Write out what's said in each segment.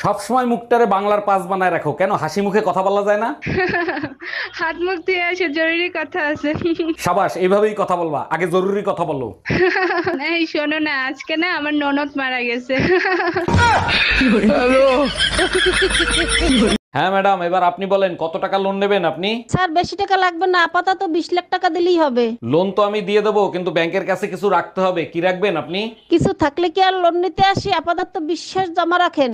সবসময় মুখটারে বাংলার পাস বানায় রাখো, কেন হাসি মুখে কথা বলা যায় না? হাত মুখ ধুয়ে আসে, জরুরি কথা আছে। সাবাস, এইভাবেই কথা বলবা, আগে জরুরি কথা বলো। এই শোনো না, আজকে না আমার ননদ মারা গেছে। হ্যাঁ ম্যাডাম, এবার আপনি বলেন কত টাকা লোন নেবেন আপনি? স্যার বেশি টাকা লাগবে না, আপাতত 20 লাখ টাকা দিলেই হবে। লোন তো আমি দিয়ে দেবো, কিন্তু ব্যাংকের কাছে কিছু রাখতে হবে। কি রাখবেন আপনি? কিছু থাকলে কি আর লোন নিতে আসি, আপাতত বিশ্বাস জমা রাখেন।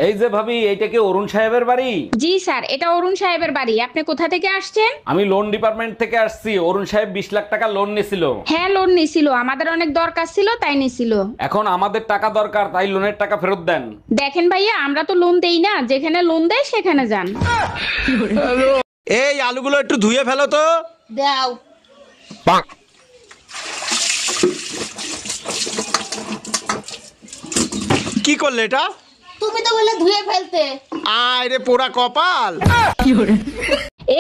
এই যে ভাবি, এইটা কি অরুণ সাহেবের বাড়ি? জি স্যার, এটা অরুণ সাহেবের বাড়ি। আপনি কোথা থেকে আসছেন? আমি লোন ডিপার্টমেন্ট থেকে আসছি। অরুণ সাহেব 20 লাখ টাকা লোন নিছিল। হ্যাঁ, লোন নিছিল, আমাদের অনেক দরকার ছিল তাই নিছিল। এখন আমাদের টাকা দরকার, তাই লোনের টাকা ফেরত দেন। দেখেন ভাইয়া, আমরা তো লোন দেই না, যেখানে লোন দেয় সেখানে যান। এই আলুগুলো একটু ধুয়ে ফেলো তো। দাও। কি করলে এটা? তুমি তো বলে ধুয়ে ফেলতে। আয় রে পোড়া কপাল।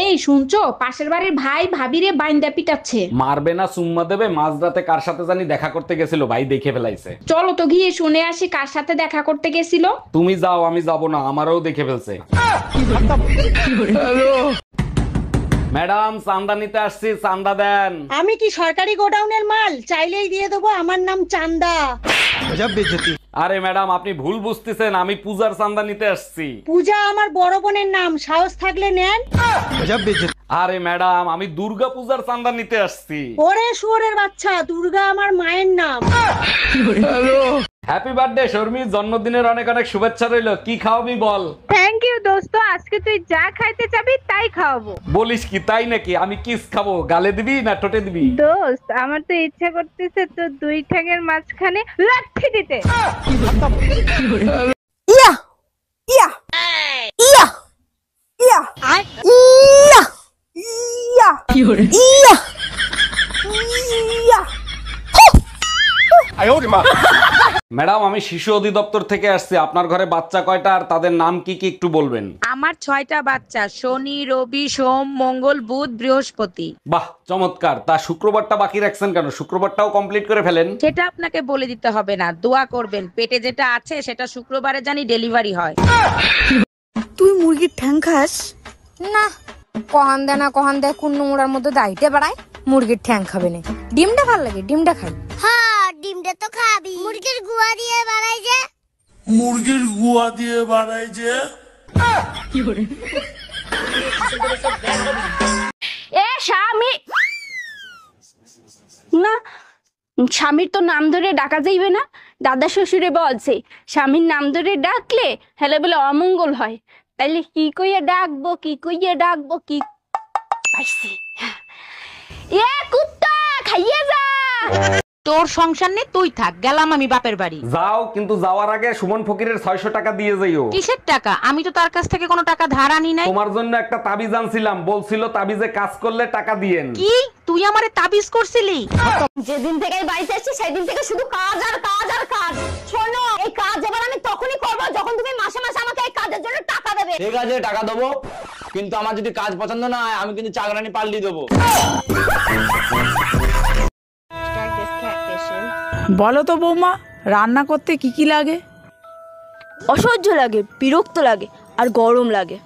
এই শুনছো, পাশের বাড়ির ভাই ভাবিরে বাইন্দা পিটাচ্ছে। মারবে না চুম্মা দেবে? মাঝরাতে কার সাথে জানি দেখা করতে গেছিল, ভাই দেখে ফেলাইছে। চলো তো গিয়ে শুনে আসি কার সাথে দেখা করতে গেছিল। তুমি যাও, আমি যাব না, আমারও দেখে ফেলছে। ম্যাডাম, চান্দা নিতে আসছি, চান্দা দেন। আমি কি সরকারি গোডাউনের মাল? চাইলেই দিয়ে দেবো, আমার নাম চান্দা। আরে ম্যাডাম, আপনি ভুল বুঝতেছেন, আমি পূজার চান্দা নিতে আসছি। পূজা আমার বড় বোনের নাম, সাহস থাকলে নেন। আরে ম্যাডাম, আমি দুর্গা পূজার চান্দা নিতে আসছি। ওরে শুয়োরের বাচ্চা, দুর্গা আমার মায়ের নাম। হ্যাপি বার্থডে শর্মি, জন্মদিনের অনেক অনেক শুভেচ্ছা রইলো। কি খাওয়াবি বল? থ্যাংক ইউ দোস্ত, আজকে তুই যা খাইতে চাবি তাই খাওয়াবো। বলিস কি, তাই নাকি? আমি কিস খাবো, গালে দিবি না ঠোঁটে দিবি? দোস্ত, আমার তো ইচ্ছা করতেছে তো দুই ঠ্যাঙের মাঝখানে লাথি দিতে। ইয়া ইয়া ইয়া ইয়া ইয়া ইয়া ইয়া ইয়া। ম্যাডাম, আমি শিশু অধিদপ্তর থেকে আসছি। আপনার ঘরে বাচ্চা কয়টা আর তাদের নাম কি কি একটু বলবেন? আমার 6টা বাচ্চা, শনি, রবি, সোম, মঙ্গল, বুধ, বৃহস্পতি। বাহ, চমৎকার। তা শুক্রবারটা বাকি রাখছেন কেন? শুক্রবারটাও কমপ্লিট করে ফেলেন। সেটা আপনাকে বলে দিতে হবে না, দোয়া করবেন পেটে যেটা আছে সেটা শুক্রবারে জানি ডেলিভারি হয়। তুই মুরগির ঠ্যাং খাস? না, কহান দেয় না, কহান দেয় কোন নোংরার মধ্যে দাইতে বাড়ায়। মুরগির ঠ্যাং খাবে না, ডিমটা ভাল লাগে, ডিমটা খাই। হ্যাঁ, ডিমটা তো খাবি। মুরগির গুয়া দিয়ে বানাই যে। এ স্বামী না, স্বামীর তো নাম ধরে ডাকা যাইবে না। দাদা শ্বশুরে বলছে স্বামীর নাম ধরে ডাকলে হেলে বলে অমঙ্গল হয়। তাইলে কি কইয়া ডাকবো, কি কইয়া ডাকবো, কি পাইছি। এ কুত্তা, খাইয়ে যা। তোর সংসার নেই, তুই থাক, গেলাম আমি বাপের বাড়ি। যাও, কিন্তু যাওয়ার আগে সুমন ফকিরের 600 টাকা দিয়ে যাইও। কিসের টাকা? আমি তো তার কাছ থেকে কোনো টাকা ধার আনি নাই। তোমার জন্য একটা তাবিজ আনছিলাম, বলছিল তাবিজে কাজ করলে টাকা দিয়েন। কি তুই আমারে তাবিজ করছিলি? যেদিন থেকে বাড়িতে আসছি সেদিন থেকে শুধু কাজ আর কাজ আর কাজ। শোনো, এই কাজ এবার আমি তখনই করব যখন তুমি মাসে মাসে আমাকে এই কাজের জন্য টাকা দেবে। ঠিক আছে, টাকা দেবো, কিন্তু আমার যদি কাজ পছন্দ না হয় আমি কিন্তু চাকরানি পাল্টি দেবো। বলো তো বৌমা, রান্না করতে কি কি লাগে? অসহ্য লাগে, বিরক্ত লাগে আর গরম লাগে।